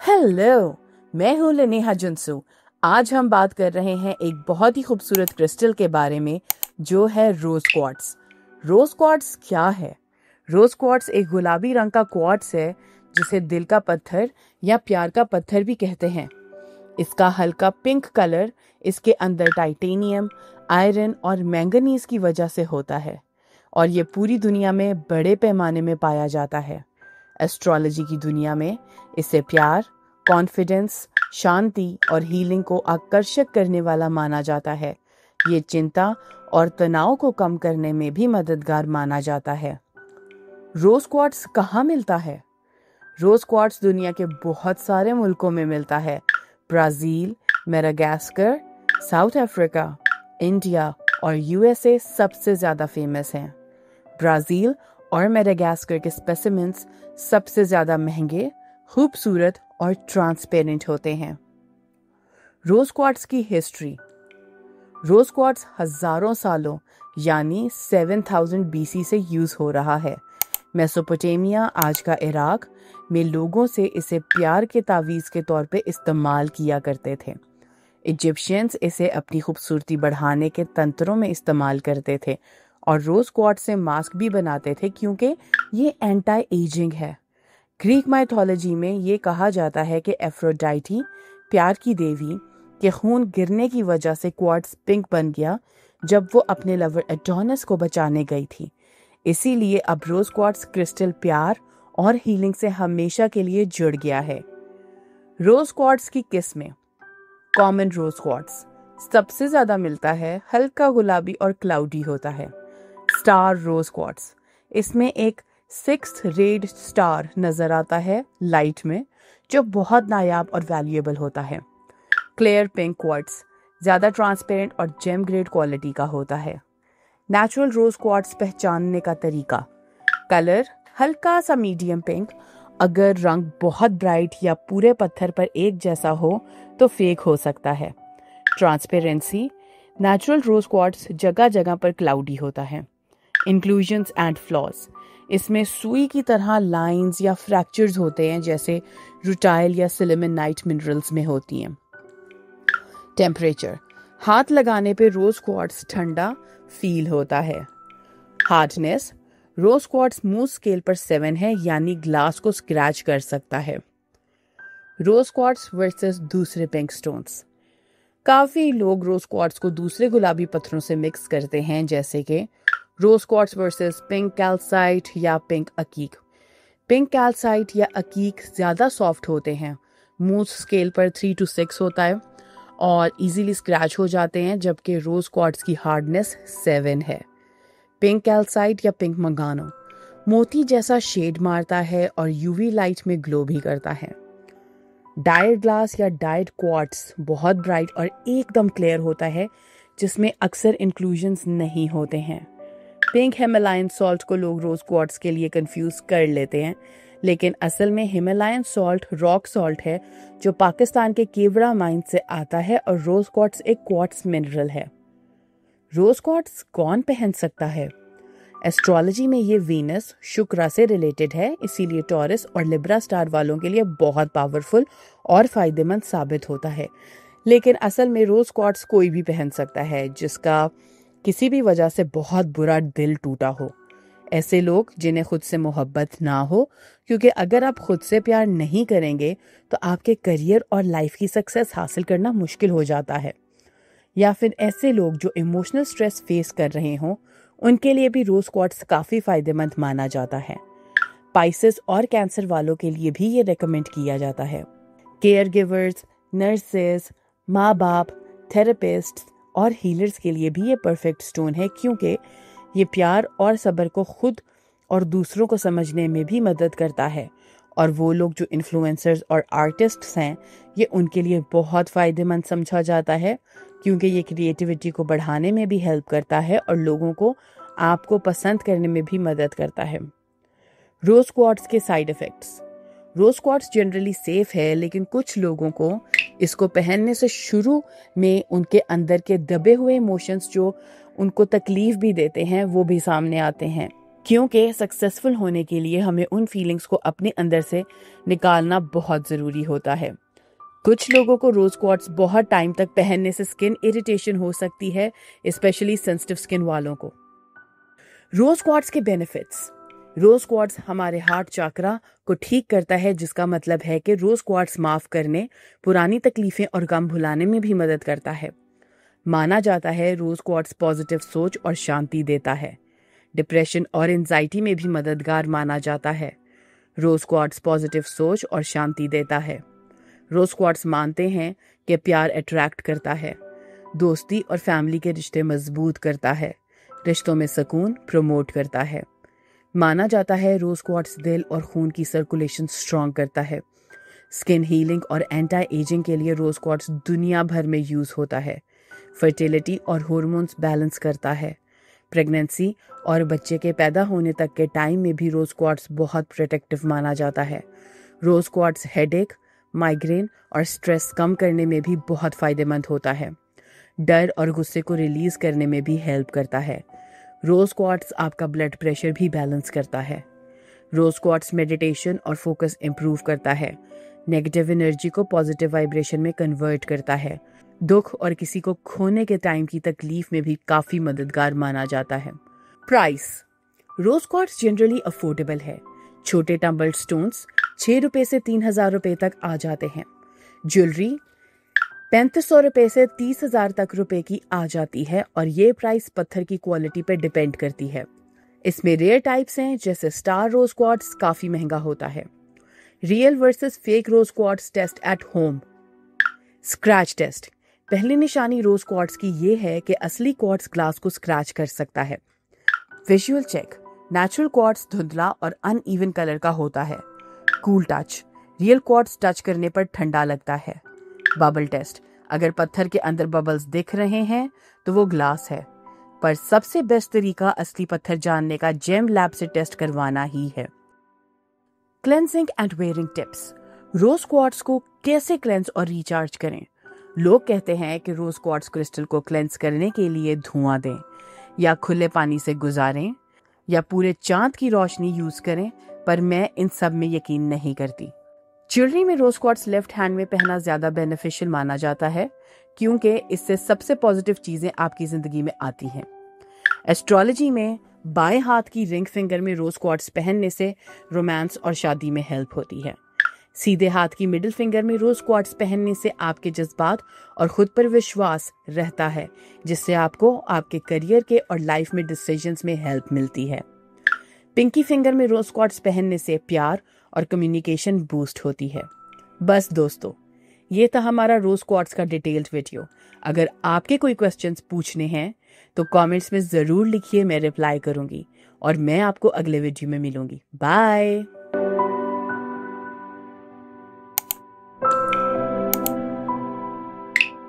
Hello, मैं हूँ लिनेहा जुनसू। आज हम बात कर रहे हैं एक बहुत ही खूबसूरत क्रिस्टल के बारे में जो है रोज क्वार्ट्स। रोज क्वार्ट्स क्या है? रोज क्वार्ट्स एक गुलाबी रंग का क्वार्ट्स है जिसे दिल का पत्थर या प्यार का पत्थर भी कहते हैं। इसका हल्का पिंक कलर इसके अंदर टाइटेनियम, आयरन और मैंगनीज की वजह से होता है और ये पूरी दुनिया में बड़े पैमाने में पाया जाता है। एस्ट्रोलॉजी की दुनिया में इसे प्यार, कॉन्फिडेंस, शांति और हीलिंग को आकर्षक करने वाला माना जाता है। ये चिंता और तनाव को कम करने में भी मददगार माना जाता है। रोज क्वार्ट्स कहाँ मिलता है? रोज क्वार्ट्स दुनिया के बहुत सारे मुल्कों में मिलता है। Brazil, Madagascar, south Africa, India और यूएसए सबसे ज़्यादा फेमस हैं। ब्राज़ील और मेडागास्कर के स्पेसिमेंस सबसे ज़्यादा महंगे, खूबसूरत और ट्रांसपेरेंट होते हैं। रोज क्वार्ट्स की हिस्ट्री। रोज क्वार्ट्स हजारों सालों यानी 7000 बीसी से यूज हो रहा है। मेसोपोटामिया, आज का इराक में लोगों से इसे प्यार के तावीज़ के तौर पे इस्तेमाल किया करते थे। इजिप्शियंस इसे अपनी खूबसूरती बढ़ाने के तंत्रों में इस्तेमाल करते थे और रोज क्वार्ट्स से मास्क भी बनाते थे क्योंकि ये एंटी एजिंग है। ग्रीक माइथोलॉजी में ये कहा जाता है कि एफ्रोडाइटी, प्यार की देवी, के खून गिरने की वजह से क्वार्ट्स पिंक बन गया जब वो अपने लवर एडोनिस को बचाने गई थी। इसीलिए अब रोज क्वार्ट्स क्रिस्टल प्यार और हीलिंग से हमेशा के लिए जुड़ गया है। रोज क्वार्ट्स की किस्में। कॉमन रोज क्वार्ट्स सबसे ज्यादा मिलता है, हल्का गुलाबी और क्लाउडी होता है। स्टार रोज क्वार्ट्स, इसमें एक 6th रेड स्टार नजर आता है लाइट में, जो बहुत नायाब और वैल्यूएबल होता है। क्लियर पिंक क्वार्ट्स ज्यादा ट्रांसपेरेंट और जेम ग्रेड क्वालिटी का होता है। नेचुरल रोज क्वार्ट्स पहचानने का तरीका। कलर हल्का सा मीडियम पिंक। अगर रंग बहुत ब्राइट या पूरे पत्थर पर एक जैसा हो तो फेक हो सकता है। ट्रांसपेरेंसी, नेचुरल रोज क्वार्ट्स जगह जगह पर क्लाउडी होता है। इंक्लूजन्स एंड फ्लॉज, इसमें सुई की तरह लाइंस या फ्रैक्चर्स होते हैं जैसे रूटाइल या सिलिमेनाइट मिनरल्स में होती हैं। टेम्परेचर, हाथ लगाने पे रोज क्वार्ट्स ठंडा फील होता है। Hardness, rose quartz Mohs scale पर 7 है यानी ग्लास को स्क्रैच कर सकता है। रोज क्वार्ट्स वर्सेस दूसरे पिंक स्टोन्स। काफी लोग रोज क्वार्ट्स को दूसरे गुलाबी पत्थरों से मिक्स करते हैं जैसे कि rose quartz versus pink calcite या पिंक अकीक। पिंक कैल्साइट या अकीक ज्यादा सॉफ्ट होते हैं, मूव स्केल पर 3 to 6 होता है और इजीली स्क्रैच हो जाते हैं, जबकि रोज क्वार्ट्स की हार्डनेस 7 है। पिंक कैल्साइट या पिंक मंगानो मोती जैसा शेड मारता है और यूवी लाइट में ग्लो भी करता है। डाइड ग्लास या डाइड क्वार्ट्स बहुत ब्राइट और एकदम क्लियर होता है, जिसमें अक्सर इंक्लूजन्स नहीं होते हैं। पिंक हिमालयन सॉल्ट को लोग रोज क्वार्ट्स के लिए कंफ्यूज कर लेते हैं, लेकिन असल में हिमालयन सॉल्ट रॉक सॉल्ट है जो पाकिस्तान के केवड़ा माइन से आता है और रोज क्वार्ट्स एक क्वार्ट्स मिनरल है। रोज क्वार्ट्स कौन पहन सकता है? एस्ट्रोलॉजी में ये वीनस शुक्र से रिलेटेड है, इसीलिए टॉरस और लिब्रा स्टार वालों के लिए बहुत पावरफुल और फायदेमंद साबित होता है। लेकिन असल में रोज क्वार्ट्स कोई भी पहन सकता है जिसका किसी भी वजह से बहुत बुरा दिल टूटा हो। ऐसे लोग जिन्हें खुद से मोहब्बत ना हो, क्योंकि अगर आप खुद से प्यार नहीं करेंगे तो आपके करियर और लाइफ की सक्सेस हासिल करना मुश्किल हो जाता है। या फिर ऐसे लोग जो इमोशनल स्ट्रेस फेस कर रहे हों, उनके लिए भी रोज क्वार्ट्स काफी फायदेमंद माना जाता है। पाइसेस और कैंसर वालों के लिए भी ये रेकमेंड किया जाता है। केयर गिवर्स, नर्सेस, माँ बाप, थेरेपिस्ट और हीलर्स के लिए भी ये परफेक्ट स्टोन है, क्योंकि ये प्यार और सब्र को खुद और दूसरों को समझने में भी मदद करता है। और वो लोग जो इन्फ्लुएंसर्स और आर्टिस्ट्स हैं, ये उनके लिए बहुत फ़ायदेमंद समझा जाता है, क्योंकि ये क्रिएटिविटी को बढ़ाने में भी हेल्प करता है और लोगों को आपको पसंद करने में भी मदद करता है। रोज क्वार्ट्स के side effects. Rose quartz generally safe है, लेकिन कुछ लोगों को इसको पहनने से शुरू में उनके अंदर के दबे हुए इमोशंस जो उनको तकलीफ भी देते हैं वो भी सामने आते हैं। क्योंकि सक्सेसफुल होने के लिए हमें उन फीलिंग्स को अपने अंदर से निकालना बहुत ज़रूरी होता है। कुछ लोगों को रोज क्वार्ट्स बहुत टाइम तक पहनने से स्किन इरिटेशन हो सकती है, स्पेशली सेंसिटिव स्किन वालों को। रोज क्वार्ट्स के बेनिफिट्स। रोज क्वार्ट्स हमारे हार्ट चक्रा को ठीक करता है, जिसका मतलब है कि रोज क्वार्ट्स माफ करने, पुरानी तकलीफें और गम भुलाने में भी मदद करता है। माना जाता है रोज क्वार्ट्स पॉजिटिव सोच और शांति देता है। डिप्रेशन और एंजाइटी में भी मददगार माना जाता है। रोज क्वार्ट्स पॉजिटिव सोच और शांति देता है। रोज क्वार्ट्स मानते हैं कि प्यार अट्रैक्ट करता है, दोस्ती और फैमिली के रिश्ते मजबूत करता है, रिश्तों में सुकून प्रमोट करता है। माना जाता है रोज क्वार्ट्स दिल और खून की सर्कुलेशन स्ट्रॉन्ग करता है। स्किन हीलिंग और एंटी एजिंग के लिए रोज क्वार्ट्स दुनिया भर में यूज होता है। फर्टिलिटी और हार्मोन्स बैलेंस करता है। प्रेगनेंसी और बच्चे के पैदा होने तक के टाइम में भी रोज क्वार्ट्स बहुत प्रोटेक्टिव माना जाता है। रोज क्वार्ट्स हेडेक, माइग्रेन और स्ट्रेस कम करने में भी बहुत फायदेमंद होता है। डर और गुस्से को रिलीज करने में भी हेल्प करता है। रोज क्वार्ट्स आपका ब्लड प्रेशर भी बैलेंस करता है। रोज क्वार्ट्स मेडिटेशन और फोकस इंप्रूव करता है। नेगेटिव एनर्जी को पॉजिटिव वाइब्रेशन में कन्वर्ट करता है। दुख और किसी को खोने के टाइम की तकलीफ में भी काफी मददगार माना जाता है। Price. Rose quartz generally affordable है। छोटे टम्बल स्टोन्स 6 रुपए से 3,000 रुपए तक आ जाते हैं। ज्वेलरी 3,500 रुपए से 30,000 तक रुपए की आ जाती है और ये प्राइस पत्थर की क्वालिटी पर डिपेंड करती है। इसमें रेयर टाइप्स हैं, जैसे स्टार रोज क्वार्ट्स काफी महंगा होता है। Real versus fake rose quartz test at home. Scratch test. पहली निशानी रोज क्वार्ट्स की ये है कि असली क्वार्ट्स ग्लास को स्क्रैच कर सकता है। Visual check. नेचुरल क्वार्ट्स धुंधला और अनइवन कलर का होता है। Cool touch. Real quartz touch करने पर ठंडा लगता है। Bubble test. अगर पत्थर के अंदर बबल्स दिख रहे हैं तो वो ग्लास है, पर सबसे बेस्ट तरीका असली पत्थर जानने का जेम लैब से टेस्ट करवाना ही है। Cleansing and wearing tips. Rose quartz को कैसे क्लेंस और रिचार्ज करें। लोग कहते हैं कि रोज क्वार्ट्स क्रिस्टल को क्लेंस करने के लिए धुआं दें, या खुले पानी से गुजारें, या पूरे चांद की रोशनी यूज करें, पर मैं इन सब में यकीन नहीं करती। ज्वेलरी में रोज क्वार्ट्स लेफ्ट हैंड में पहना ज्यादा बेनिफिशियल माना जाता है, क्योंकि इससे सबसे पॉजिटिव चीजें आपकी जिंदगी में आती हैं। एस्ट्रोलॉजी में बाएं हाथ की रिंग फिंगर में रोज क्वार्ट्स पहनने से रोमांस और शादी में हेल्प होती है। सीधे हाथ की मिडिल फिंगर में रोज क्वार्ट्स पहनने से आपके जज्बात और खुद पर विश्वास रहता है, जिससे आपको आपके करियर के और लाइफ में डिसीजंस में हेल्प मिलती है। पिंकी फिंगर में रोज क्वार्ट्स पहनने से प्यार और कम्युनिकेशन बूस्ट होती है। बस दोस्तों, ये था हमारा रोज क्वार्ट्स का डिटेल्ड वीडियो। अगर आपके कोई क्वेश्चंस पूछने हैं तो कमेंट्स में जरूर लिखिए, मैं रिप्लाई करूंगी और मैं आपको अगले वीडियो में मिलूंगी। बाय।